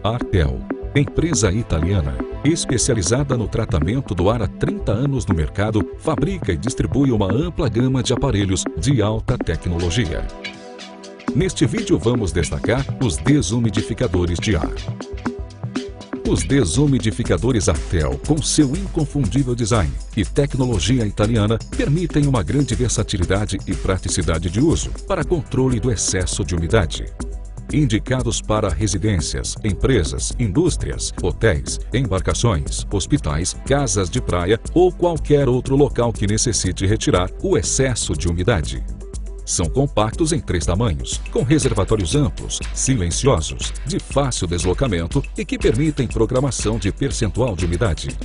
Artel, empresa italiana, especializada no tratamento do ar há 30 anos no mercado, fabrica e distribui uma ampla gama de aparelhos de alta tecnologia. Neste vídeo vamos destacar os desumidificadores de ar. Os desumidificadores Artel, com seu inconfundível design e tecnologia italiana, permitem uma grande versatilidade e praticidade de uso para controle do excesso de umidade. Indicados para residências, empresas, indústrias, hotéis, embarcações, hospitais, casas de praia ou qualquer outro local que necessite retirar o excesso de umidade. São compactos em 3 tamanhos, com reservatórios amplos, silenciosos, de fácil deslocamento e que permitem programação de percentual de umidade.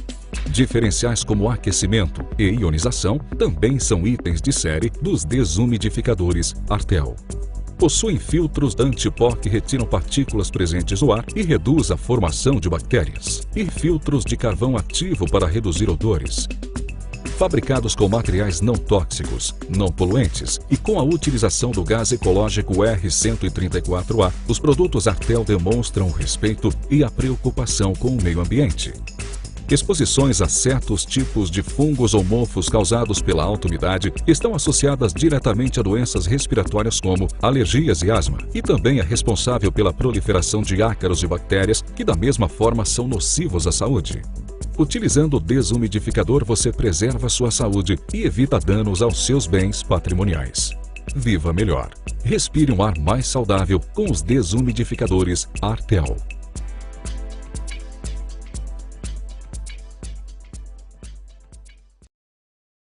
Diferenciais como aquecimento e ionização também são itens de série dos desumidificadores Artel. Possuem filtros anti-pó que retiram partículas presentes no ar e reduz a formação de bactérias, e filtros de carvão ativo para reduzir odores. Fabricados com materiais não tóxicos, não poluentes e com a utilização do gás ecológico R134a, os produtos Artel demonstram o respeito e a preocupação com o meio ambiente. Exposições a certos tipos de fungos ou mofos causados pela alta umidade estão associadas diretamente a doenças respiratórias como alergias e asma, e também é responsável pela proliferação de ácaros e bactérias que da mesma forma são nocivos à saúde. Utilizando o desumidificador você preserva sua saúde e evita danos aos seus bens patrimoniais. Viva melhor. Respire um ar mais saudável com os desumidificadores Artel.